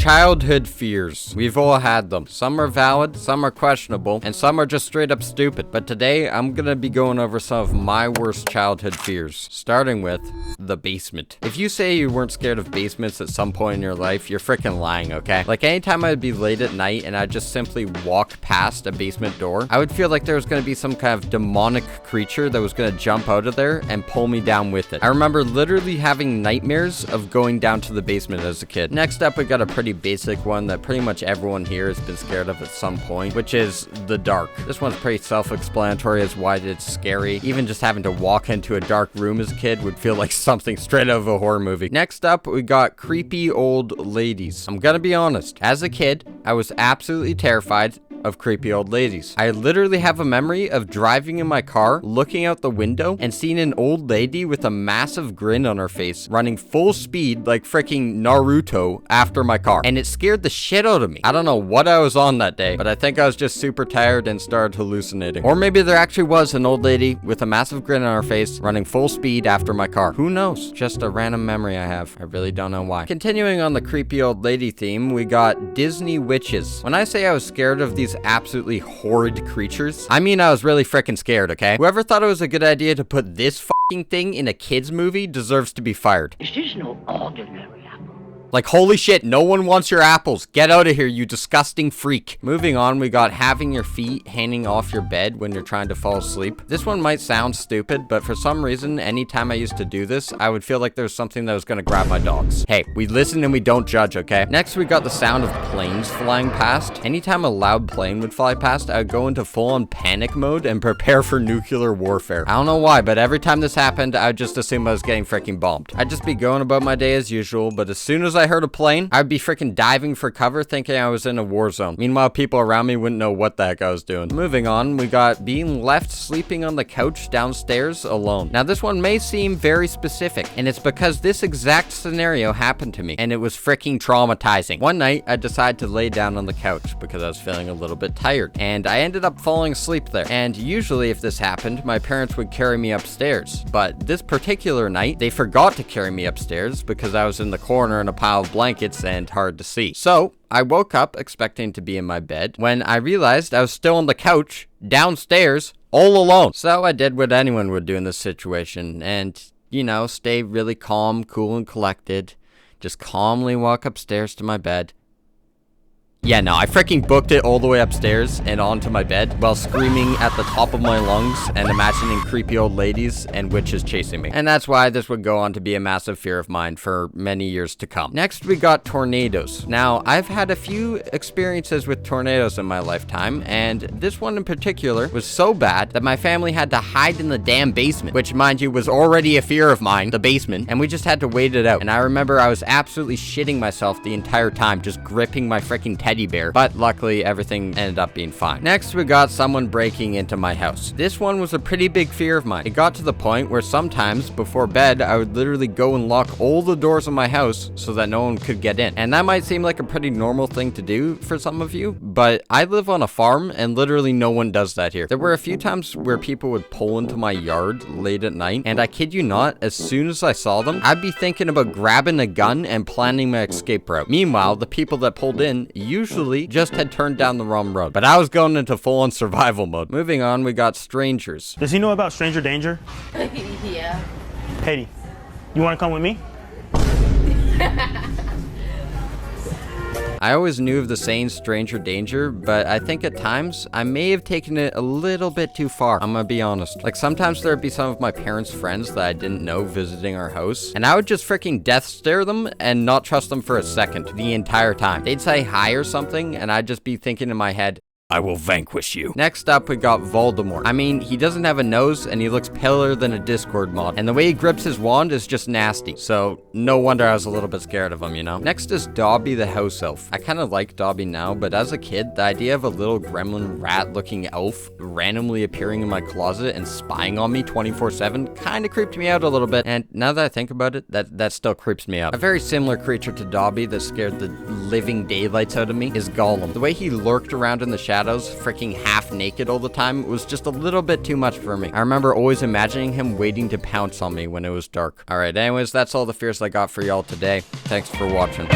Childhood fears. We've all had them. Some are valid, some are questionable, and some are just straight up stupid. But today, I'm gonna be going over some of my worst childhood fears, starting with the basement. If you say you weren't scared of basements at some point in your life, you're freaking lying, okay? Like anytime I'd be late at night and I'd just simply walk past a basement door, I would feel like there was gonna be some kind of demonic creature that was gonna jump out of there and pull me down with it. I remember literally having nightmares of going down to the basement as a kid. Next up, we got a pretty basic one that pretty much everyone here has been scared of at some point, which is the dark. This one's pretty self-explanatory as why it's scary. Even just having to walk into a dark room as a kid would feel like something straight out of a horror movie. Next up, we got creepy old ladies. I'm gonna be honest, as a kid, I was absolutely terrified of creepy old ladies. I literally have a memory of driving in my car, looking out the window, and seeing an old lady with a massive grin on her face, running full speed like freaking Naruto after my car. And it scared the shit out of me. I don't know what I was on that day, but I think I was just super tired and started hallucinating. Or maybe there actually was an old lady with a massive grin on her face, running full speed after my car. Who knows? Just a random memory I have. I really don't know why. Continuing on the creepy old lady theme, we got Disney witches. When I say I was scared of these absolutely horrid creatures, I mean I was really freaking scared, okay? Whoever thought it was a good idea to put this fucking thing in a kid's movie deserves to be fired. This is no ordinary apple. Like, holy shit, no one wants your apples. Get out of here, you disgusting freak. Moving on, we got having your feet hanging off your bed when you're trying to fall asleep. This one might sound stupid, but for some reason, anytime I used to do this, I would feel like there was something that was gonna grab my dogs. Hey, we listen and we don't judge, okay? Next, we got the sound of planes flying past. Anytime a loud plane would fly past, I would go into full-on panic mode and prepare for nuclear warfare. I don't know why, but every time this happened, I would just assume I was getting freaking bombed. I'd just be going about my day as usual, but as soon as I heard a plane, I'd be freaking diving for cover thinking I was in a war zone. Meanwhile, people around me wouldn't know what the heck I was doing. Moving on, we got being left sleeping on the couch downstairs alone. Now, this one may seem very specific, and it's because this exact scenario happened to me, and it was freaking traumatizing. One night, I decided to lay down on the couch because I was feeling a little bit tired, and I ended up falling asleep there. And usually, if this happened, my parents would carry me upstairs. But this particular night, they forgot to carry me upstairs because I was in the corner in a pile of blankets and hard to see. So I woke up expecting to be in my bed when I realized I was still on the couch downstairs all alone. So I did what anyone would do in this situation and, you know, stay really calm, cool, and collected. Just calmly walk upstairs to my bed. Yeah, no, I freaking booked it all the way upstairs and onto my bed while screaming at the top of my lungs and imagining creepy old ladies and witches chasing me. And that's why this would go on to be a massive fear of mine for many years to come. Next, we got tornadoes. Now, I've had a few experiences with tornadoes in my lifetime, and this one in particular was so bad that my family had to hide in the damn basement, which, mind you, was already a fear of mine, the basement, and we just had to wait it out. And I remember I was absolutely shitting myself the entire time, just gripping my freaking teddy bear, but luckily everything ended up being fine. Next, we got someone breaking into my house. This one was a pretty big fear of mine. It got to the point where sometimes before bed, I would literally go and lock all the doors of my house so that no one could get in. And that might seem like a pretty normal thing to do for some of you, but I live on a farm and literally no one does that here. There were a few times where people would pull into my yard late at night, and I kid you not, as soon as I saw them, I'd be thinking about grabbing a gun and planning my escape route. Meanwhile, the people that pulled in usually just had turned down the wrong road, but I was going into full-on survival mode. Moving on, we got strangers. Does he know about stranger danger? Yeah. Katie, you want to come with me? I always knew of the saying stranger danger, but I think at times I may have taken it a little bit too far. I'm gonna be honest. Like sometimes there'd be some of my parents' friends that I didn't know visiting our house, and I would just freaking death stare them and not trust them for a second the entire time. They'd say hi or something, and I'd just be thinking in my head, I will vanquish you. Next up, we got Voldemort. I mean, he doesn't have a nose and he looks paler than a Discord mod. And the way he grips his wand is just nasty. So no wonder I was a little bit scared of him, you know? Next is Dobby the house elf. I kind of like Dobby now, but as a kid, the idea of a little gremlin rat looking elf randomly appearing in my closet and spying on me 24/7 kind of creeped me out a little bit. And now that I think about it, that still creeps me out. A very similar creature to Dobby that scared the living daylights out of me is Gollum. The way he lurked around in the shadows, freaking half naked all the time, was just a little bit too much for me. I remember always imagining him waiting to pounce on me when it was dark. Alright, anyways, that's all the fears I got for y'all today. Thanks for watching.